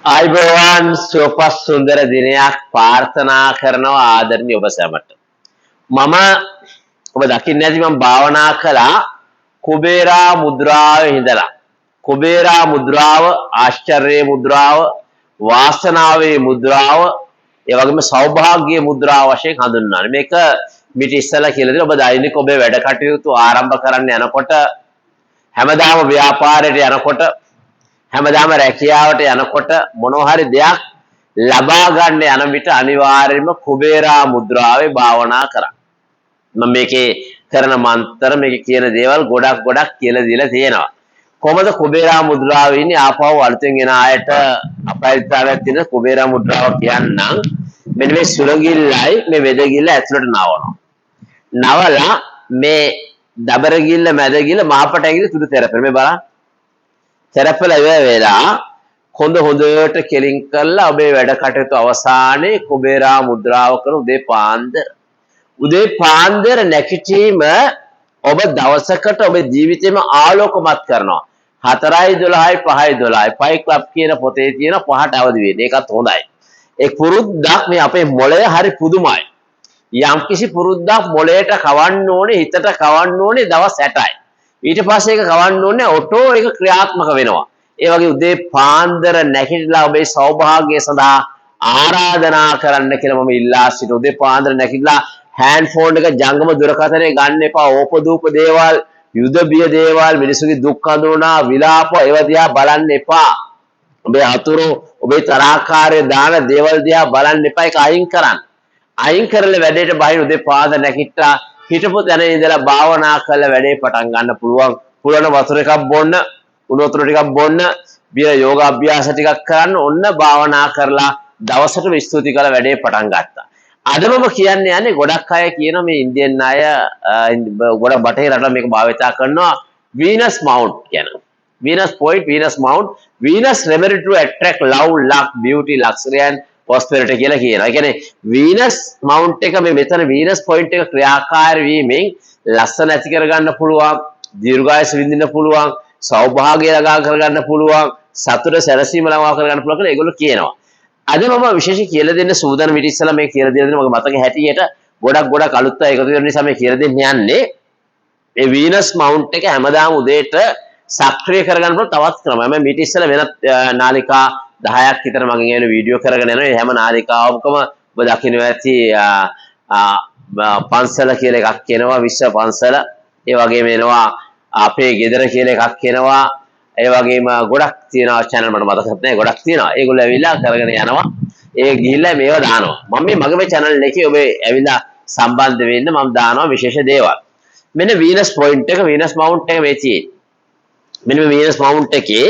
ආයිබෝවන් සුවපත් සුන්දර දිනයක් ප්‍රාර්ථනා කරනවා ආදරණීය ඔබ සැමට. මම ඔබ දකින්නේ නැති මම භාවනා කළා කුබේරා මුද්‍රාවේ ඉඳලා. කුබේරා මුද්‍රාව, ආශ්චර්ය මුද්‍රාව, වාසනාවේ මුද්‍රාව, ඒ වගේම සෞභාග්‍ය මුද්‍රාව වශයෙන් හඳුන්වනවා. මේක මිට ඉස්සලා කියලා දෙනවා. ඔබ දෛනික ඔබේ වැඩ කටයුතු ආරම්භ කරන්න යනකොට හැමදාම ව්‍යාපාරයට යනකොට හැමදාම රැකියාවට යනකොට මොනවා හරි දෙයක් ලබා ගන්න යන විට අනිවාර්යයෙන්ම කුබේරා මුද්‍රාවේ භාවනා කරා. මම මේකේ කරන මන්ත්‍ර මේකේ කියන දේවල් ගොඩක් කියලා දීලා තියෙනවා. කොහොමද කුබේරා මුද්‍රාවේ ඉන්නේ ආපහු අලුතෙන් එන ආයත අපරිත්‍යාගයක් තියෙන කුබේරා මුද්‍රාව කියන්නම්. මෙන්න මේ සුලංගිල්ලයි මේ වෙදගිල්ල ඇතුළට නවනවා. නවලා මේ දබරගිල්ල මැදගිල්ල මාපට ඇඟිලි තුඩු තෙරපෙන මේ බලන්න. තෙරපලා ඉවර වෙලා කොඳ හොඳට කෙලින් කරලා ඔබේ වැඩ කටයුතු අවසානයේ කුබේරා මුද්‍රාව කරන උදේ පාන්දර නැගිටීම ඔබ දවසකට ඔබේ ජීවිතේම ආලෝකමත් කරනවා. 4:12යි 5:12යි ෆයි ක්ලබ් කියන පොතේ තියෙන 5ට අවදි වෙන්න. ඒකත් හොඳයි. ඒ පුරුද්දක් මේ අපේ මොළය හරි පුදුමයි. යම්කිසි පුරුද්දක් මොළයට කවන්න ඕනේ, හිතට කවන්න ඕනේ දවස් 60යි. ඊට පස්සේ ඒක කවන්න ඕනේ ඔටෝ ඒක ක්‍රියාත්මක වෙනවා. ඒ වගේ උදේ පාන්දර නැගිටලා ඔබේ සෞභාග්‍යය සඳහා ආරාධනා කරන්න කියලා මම ඉල්ලා සිටිනවා. උදේ පාන්දර නැගිටලා හෑන්ඩ් ෆෝන් එක ජංගම දුරකථනය ගන්න එපා. ඕපදූප දේවල්, යුද බිය දේවල්, මිනිසුගේ දුක් හඳුනා විලාප ඒවා දිහා බලන්න එපා. ඔබේ අතුරු ඔබේ තරහකාරය දාන දේවල් දිහා බලන්න එපා. ඒක අයින් කරන්න. අයින් කරලා වැඩේට බහින උදේ පාන්දර නැගිටලා හිටපු තැන ඉඳලා භාවනා කරලා වැඩේ පටන් ගන්න පුළුවන්. පුළුවන් වතුර එකක් බොන්න, උණු වතුර ටිකක් බොන්න, බිය යෝග අභ්‍යාස ටිකක් කරන්න, ඔන්න භාවනා කරලා දවසට ස්තුති කරලා වැඩේ පටන් ගත්තා. අද මම කියන්නේ යන්නේ ගොඩක් අය කියන මේ ඉන්දියන් අය ගොඩක් බටහිර රටවල මේක භාවිතා කරනවා වීනස් මවුන්ට් කියන. Venus point, Venus mount, Venus remedy to attract love, luck, beauty, luxury and prosperity කියලා කියනවා. ඒ කියන්නේ වීනස් මවුන්ට් එක මේ මෙතන වීනස් පොයින්ට් එක ක්‍රියාකාරී වීමෙන් ලස්සන ඇති කරගන්න පුළුවන්, දීර්ඝායස විඳින්න පුළුවන්, සෞභාග්‍ය ළඟා කරගන්න පුළුවන්, සතුට සැලසීම ළඟා කරගන්න පුළුවන් කියලා ඒගොල්ලෝ කියනවා. අද මම විශේෂයෙන් කියලා දෙන්න සූදානම් මිට ඉස්සලා මේ කියලා දෙන්න මගේ මතක හැටියට ගොඩක් අලුත් අය එකතු වෙන නිසා මේ කියලා දෙන්න යන්නේ. මේ වීනස් මවුන්ට් එක හැමදාම උදේට සක්‍රිය කරගන්න පුළුවන් තවත් ක්‍රමයක්. මම මිට ඉස්සලා වෙනත් නාලිකා 10ක් විතර මගෙන් එන වීඩියෝ කරගෙන යනවා. මේ හැම නාලිකාවකම ඔබ දකින්න ඇති පන්සල කියලා එකක් එනවා, විශ්ව පන්සල. ඒ වගේම එනවා අපේ ගෙදර කියලා එකක් එනවා. ඒ වගේම ගොඩක් තියෙනවා channel මට මතකත් නැහැ ගොඩක් තියෙනවා. ඒගොල්ලෝ ඇවිල්ලා කරගෙන යනවා. ඒ ගිහිල්ලා මේව දානවා. මම මගේ channel එකේ ඔබ ඇවිල්ලා සම්බන්ධ වෙන්න මම දානවා විශේෂ දේවල්. මෙන්න වීනස් පොයින්ට් එක, වීනස් මවුන්ට් එක මේ තියෙන්නේ. මෙන්න මේ වීනස් මවුන්ට් එකේ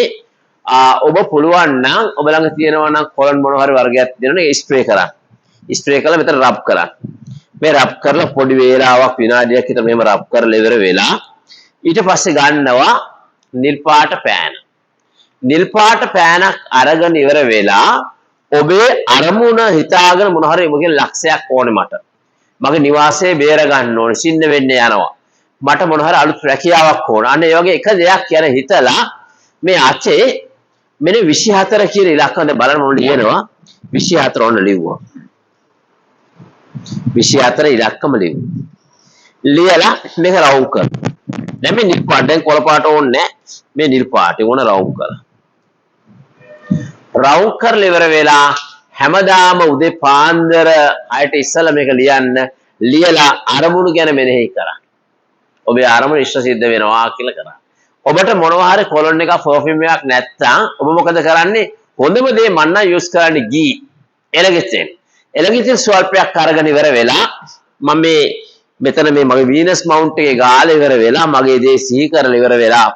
ඔබ පුළුවන් නම් ඔබ ළඟ තියෙනවා නම් කොලන් මොන හරි වර්ගයක් දෙනවනේ ස්ප්‍රේ කරන්න. ස්ප්‍රේ කරලා මෙතන රබ් කරන්න. මේ රබ් කරලා පොඩි වේලාවක් විනාඩියක් විතර මෙහෙම රබ් කරලා ඉවර වෙලා ඊට පස්සේ ගන්නවා නිල් පාට පෑන. නිල් පාට පෑනක් අරගෙන ඉවර වෙලා ඔබේ අරමුණ හිතාගෙන මොන හරි ඔබගේ ලක්ෂයක් ඕනේ මට. මගේ නිවාසයේ බේර ගන්න ඕනේ, සින්න වෙන්න යනවා. මට මොන හරි අලුත් රැකියාවක් ඕන. අන්න ඒ වගේ එක දෙයක් කියන හිතලා මේ අචේ මෙන්න 24 කියන ඉලක්කය බලන්න මොන ලියනවා 24 ඔන්න ලිව්වා 24 ඉලක්කම ලියලා මේක රවුම් කරනවා. දැන් මේ නිල් පාට දැන් කොළ පාට ඕනේ මේ නිල් පාට ඕන රවුම් කරලා රවුම් කරලා ඉවර වෙලා හැමදාම උදේ පාන්දර 6ට ඉස්සලා මේක ලියලා අරමුණු ගැන මෙනෙහි කරා. ඔබේ අරමුණ ඉෂ්ට සිද්ධ වෙනවා කියලා කරා. ඔබට මොනවා හරි කොලොන් එකක් පර්ෆියුම් එකක් නැත්තම් ඔබ මොකද කරන්නේ? හොඳම දේ මම නම් යූස් කරන්නේ ගී එලගිතෙන්. එලගිතෙන් ස්වල්පයක් අරගෙන ඉවර වෙලා මම මෙතන මේ මගේ වීනස් මවුන්ට් එකේ ගාලා ඉවර වෙලා මගේ දේ සිහි කරලා ඉවර වෙලා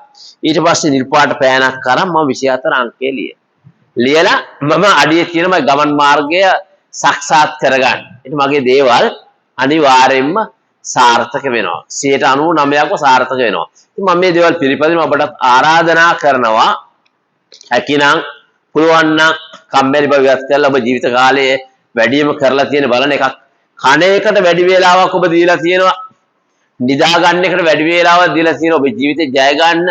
ඊට පස්සේ නිල් පාට පෑනක් කරන් මම 24 අංකේ ලියලා මම අඩියේ තියෙන මගේ ගමන් මාර්ගය සාක්ෂාත් කරගන්න. ඉතින් මගේ දේවල් අනිවාර්යයෙන්ම සාර්ථක වෙනවා. 99%ක්ම සාර්ථක වෙනවා. ඉතින් මම මේ දේවල් පිළිපදින ඔබට ආරාධනා කරනවා හැකිනම් පුළුවන් නම් කම්මැලි බව ඉවත් කරලා ඔබ ජීවිත කාලයේ වැඩිම කරලා තියෙන බලන එකක් කණ එකට වැඩි වේලාවක් ඔබ දීලා තියෙනවා. නිදා ගන්න එකට වැඩි වේලාවක් දීලා තියෙනවා. ඔබ ජීවිතේ ජය ගන්න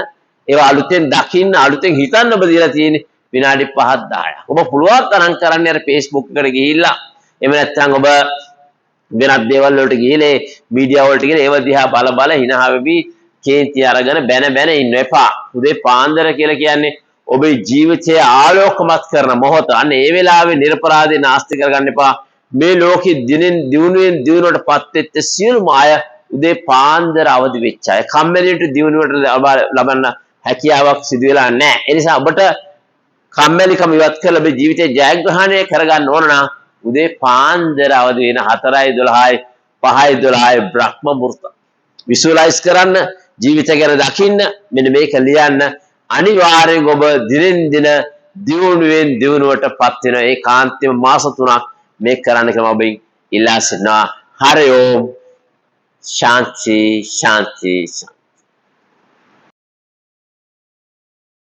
ඒවා අලුතෙන් දකින්න අලුතෙන් හිතන්න ඔබ දීලා තියෙන්නේ විනාඩි 5ක් 10ක්. ඔබ පුළුවන් තරම් කරන්නේ අර Facebook එකට ගිහිල්ලා එහෙම නැත්නම් ඔබ වෙනත් දේවල් වලට ගිහලා මීඩියා වලට ගිහලා ඒව දිහා බල හිනහ වෙවි කේන්ති අරගෙන බැන ඉන්න එපා. උදේ පාන්දර කියලා කියන්නේ ඔබේ ජීවිතය ආලෝකමත් කරන මොහොත. අන්න ඒ වෙලාවේ නිර්පරාදී නාස්ති කරගන්න එපා. මේ ලෝකෙ දිනෙන් දිනුවටපත් වෙච්ච සියලුම අය උදේ පාන්දර අවදි වෙච්ච අය. කම්මැලිට දිනුවට ලබන්න හැකියාවක් සිදු වෙලා නැහැ. ඒ නිසා ඔබට කම්මැලිකම ඉවත් කරලා ඔබේ ජීවිතේ ජයග්‍රහණය කරගන්න ඕන නම් උදේ පාන්දර අවදි වෙන 4:12යි 5:12යි බ්‍රහ්ම මුහුර්ත විසුවලයිස් කරන්න, ජීවිතය ගැන දකින්න, මෙන්න මේක ලියන්න. අනිවාර්යෙන් ඔබ දිනෙන් දින දියුණුවෙන් දියුණුවටපත් වෙන ඒකාන්තම මාස 3ක් මේක කරන්න කියලා ඔබ ඉල්ලා සිටිනවා. හරි ඕම්. ශාන්ති ශාන්ති ශාන්ති.